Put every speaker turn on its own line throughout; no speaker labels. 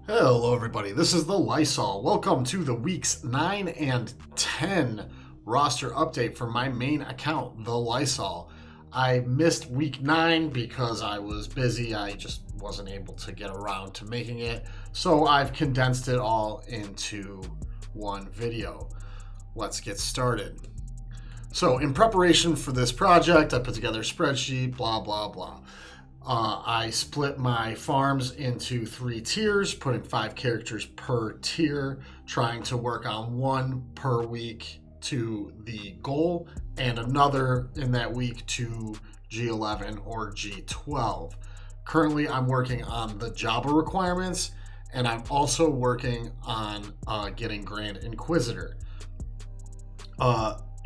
Hello everybody, this is TheLisol. Welcome to the weeks 9 and 10 roster update for my main account, TheLisol. I missed week 9 because I was busy. I just wasn't able to get around to making it. So I've condensed it all into one video. Let's get started. So in preparation for this project, I put together a spreadsheet, blah, blah, blah. I split my farms into 3 tiers, putting 5 characters per tier, trying to work on 1 per week to the goal and another in that week to G11 or G12. Currently, I'm working on the Jabba requirements, and I'm also working on getting Grand Inquisitor.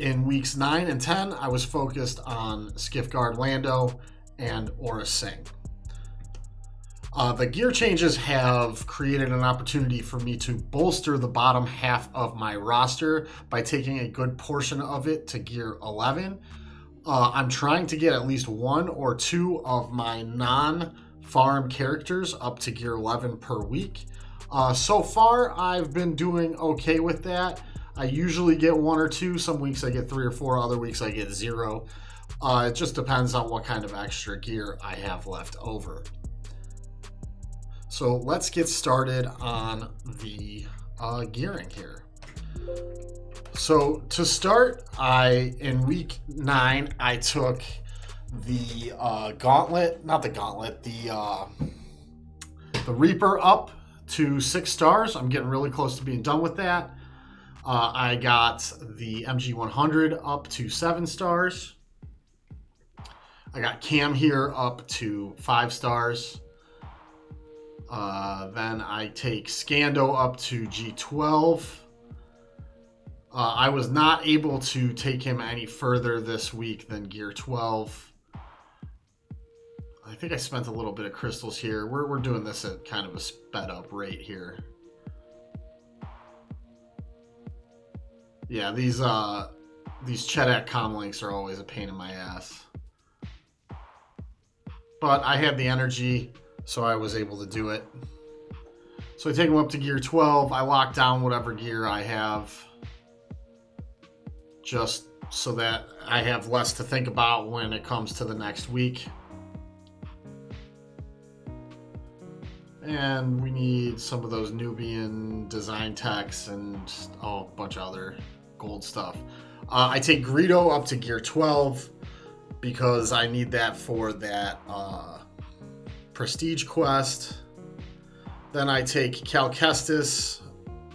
In weeks 9 and 10, I was focused on Skiff-Guard Lando and Aurra. The gear changes have created an opportunity for me to bolster the bottom half of my roster by taking a good portion of it to gear 11. I'm trying to get at least 1 or 2 of my non-farm characters up to gear 11 per week. So far, I've been doing okay with that. I usually get 1 or 2. Some weeks I get 3 or 4. Other weeks I get 0. It just depends on what kind of extra gear I have left over. So let's get started on the gearing here. So to start, in week 9, I took the the Reaper up to 6 stars. I'm getting really close to being done with that. I got the MG100 up to 7 stars. I got Cam here up to 5 stars. Then I take Skando up to G12. I was not able to take him any further this week than Gear 12. I think I spent a little bit of crystals here. We're doing this at kind of a sped up rate here. Yeah, these Chedak comlinks are always a pain in my ass. But I had the energy, so I was able to do it. So I take them up to gear 12. I lock down whatever gear I have, just so that I have less to think about when it comes to the next week. And we need some of those Nubian design techs and a bunch of other gold stuff. I take Greedo up to gear 12 because I need that for that prestige quest. Then I take Cal Kestis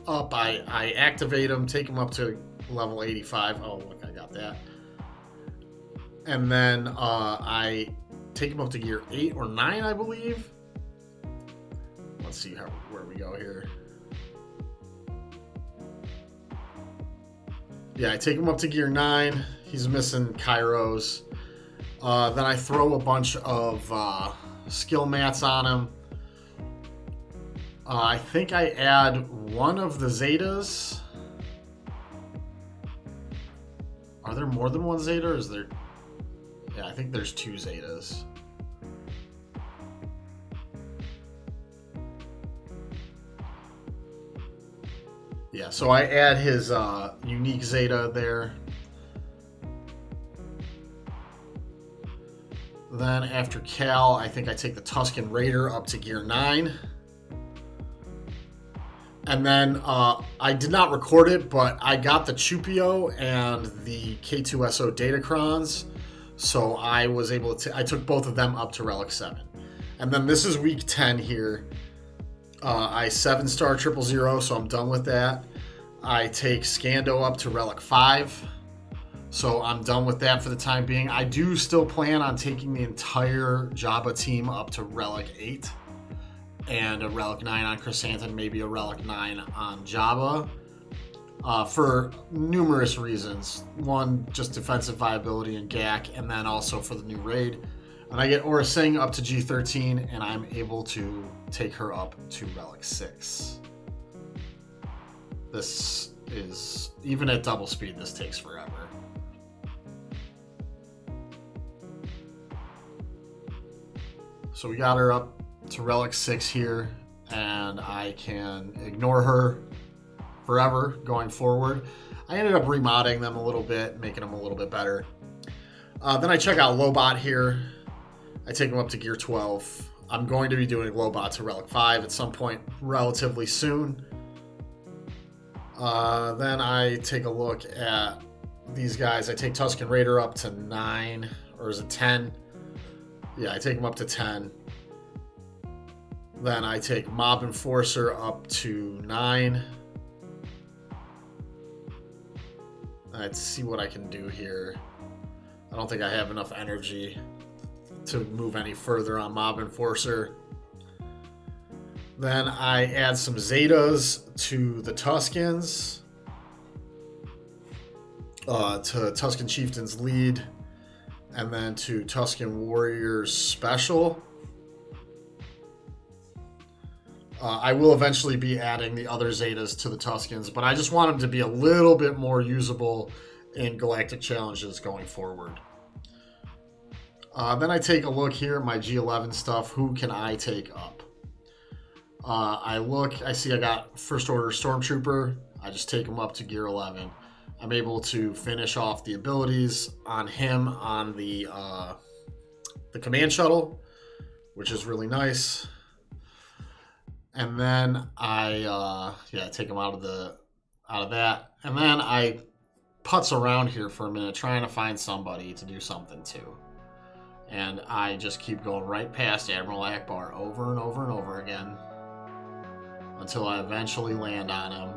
up. I activate him, take him up to level 85. Oh, look, I got that. And then I take him up to gear 8 or 9, I believe. Let's see where we go here. Yeah, I take him up to gear 9. He's missing Kairos. Then I throw a bunch of skill mats on him. I think I add 1 of the Zetas. Are there more than 1 Zeta, or is there... Yeah, I think there's 2 Zetas. Yeah, so I add his unique Zeta there. Then after Cal, I think I take the Tusken Raider up to gear 9. And then I did not record it, but I got the Chupio and the K2SO Datacrons. So I was able to... I took both of them up to Relic 7. And then this is week 10 here. I 7-star 000, so I'm done with that. I take Skando up to Relic 5. So I'm done with that for the time being. I do still plan on taking the entire Jabba team up to Relic 8. And a Relic 9 on Chrysanthemum, maybe a Relic 9 on Jabba. For numerous reasons. One, just defensive viability and GAC, and then also for the new raid. And I get Aurra up to G13, and I'm able to take her up to Relic 6. This is, even at double speed, this takes forever. So we got her up to Relic 6 here. and I can ignore her forever going forward. I ended up remodding them a little bit, making them a little bit better. Then I check out Lobot here. I take him up to gear 12. I'm going to be doing Lobot to Relic 5 at some point relatively soon. Then I take a look at these guys. I take Tusken Raider up to 9, or is it 10? Yeah, I take him up to 10. Then I take Mob Enforcer up to 9. Let's see what I can do here. I don't think I have enough energy to move any further on Mob Enforcer. Then I add some Zetas to the Tuskens, to Tusken Chieftain's lead, and then to Tusken Warriors Special. I will eventually be adding the other Zetas to the Tuskens, but I just want them to be a little bit more usable in Galactic Challenges going forward. Then I take a look here at my G11 stuff. Who can I take up? I see I got First Order Stormtrooper. I just take him up to gear 11. I'm able to finish off the abilities on him on the command shuttle, which is really nice. And then I take him out of that. And then I putz around here for a minute trying to find somebody to do something to. And I just keep going right past Admiral Akbar over and over and over again until I eventually land on him.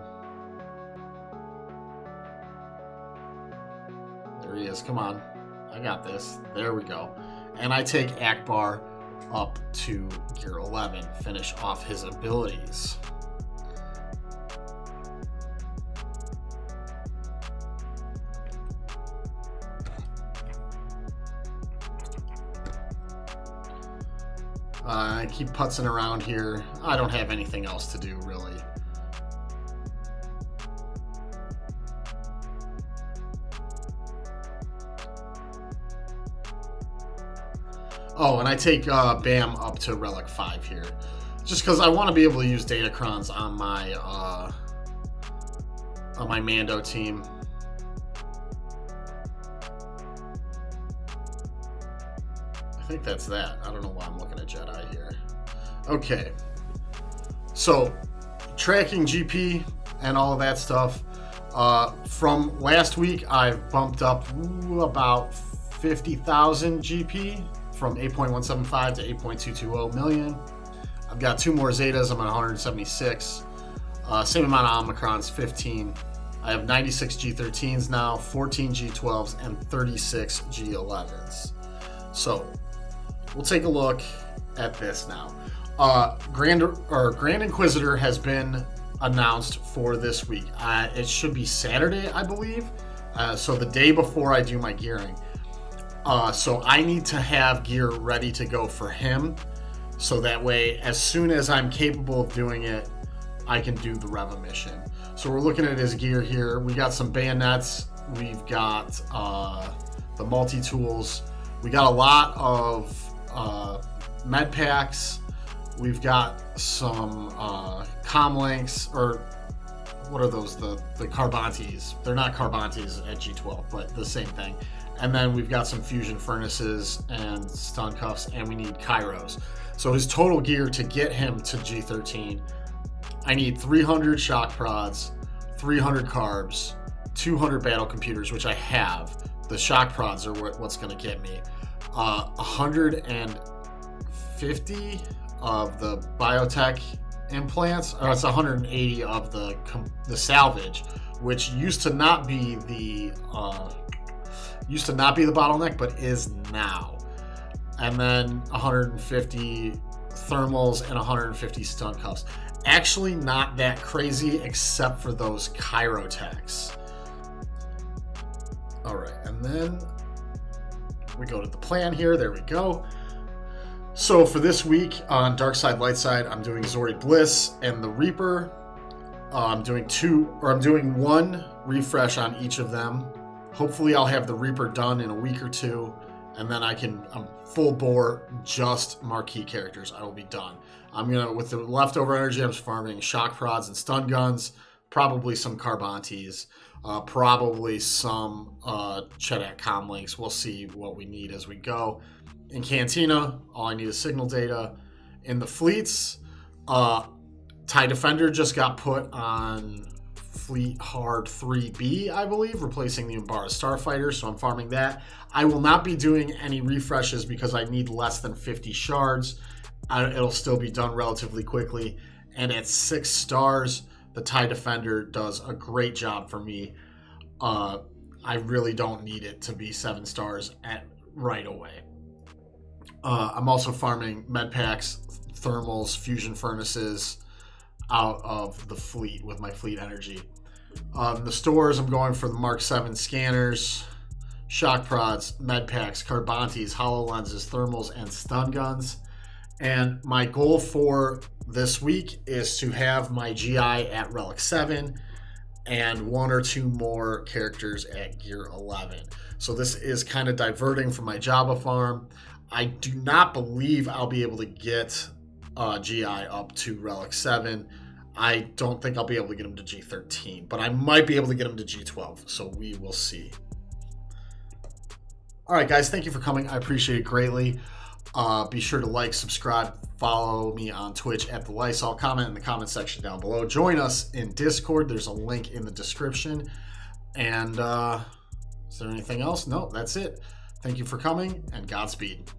There he is. Come on. I got this. There we go. And I take Akbar up to gear 11, finish off his abilities. I keep putzing around here. I don't have anything else to do, really. Oh, and I take Bam up to Relic 5 here. Just because I want to be able to use Datacrons on my Mando team. I think that's that. I don't know why I'm looking at Jedi here. Okay. So, tracking GP and all of that stuff. From last week, I've bumped up about 50,000 GP from 8.175 to 8.220 million. I've got 2 more Zetas. I'm at 176. Same amount of Omicrons, 15. I have 96 G13s now, 14 G12s, and 36 G11s. So, we'll take a look at this now. Grand Inquisitor has been announced for this week. It should be Saturday, I believe. So the day before I do my gearing. So I need to have gear ready to go for him. So that way, as soon as I'm capable of doing it, I can do the Reva mission. So we're looking at his gear here. We got some bayonets. We've got the multi-tools. We got a lot of med packs. We've got some comlinks, or what are those? The Carbantes. They're not Carbantes at G12, but the same thing. And then we've got some fusion furnaces and stun cuffs, and we need Kairos. So his total gear to get him to G13, I need 300 shock prods, 300 carbs, 200 battle computers, which I have. The shock prods are what's going to get me. 150 of the biotech implants, or it's 180 of the salvage, which used to not be the bottleneck, but is now. And then 150 thermals and 150 stun cuffs. Actually, not that crazy, except for those chirotechs. All right, and then we go to the plan here. There we go. So for this week on Dark Side, Light Side, I'm doing Zori Bliss and the Reaper. I'm doing one refresh on each of them. Hopefully I'll have the Reaper done in a week or two, and then I'm full bore just marquee characters. I will be done. I'm gonna, with the leftover energy, I'm farming shock prods and stun guns, probably some Carbantes, probably some Chedak comlinks. We'll see what we need as we go. In Cantina, all I need is signal data. In the fleets, TIE Defender just got put on Fleet Hard 3B, I believe, replacing the Umbara Starfighter, so I'm farming that. I will not be doing any refreshes because I need less than 50 shards. It'll still be done relatively quickly. And at 6 stars, the TIE Defender does a great job for me. I really don't need it to be 7 stars right away. I'm also farming med packs, thermals, fusion furnaces out of the fleet with my fleet energy. The stores, I'm going for the Mark 7 scanners, shock prods, med packs, Carbantes, HoloLenses, thermals, and stun guns. And my goal for this week is to have my GI at Relic 7 and 1 or 2 more characters at Gear 11. So this is kind of diverting from my Jabba farm. I do not believe I'll be able to get GI up to Relic 7. I don't think I'll be able to get him to G13, but I might be able to get him to G12, so we will see. All right, guys, thank you for coming. I appreciate it greatly. Be sure to like, subscribe, follow me on Twitch at TheLisol. Comment in the comment section down below. Join us in Discord. There's a link in the description. And is there anything else? No, that's it. Thank you for coming, and Godspeed.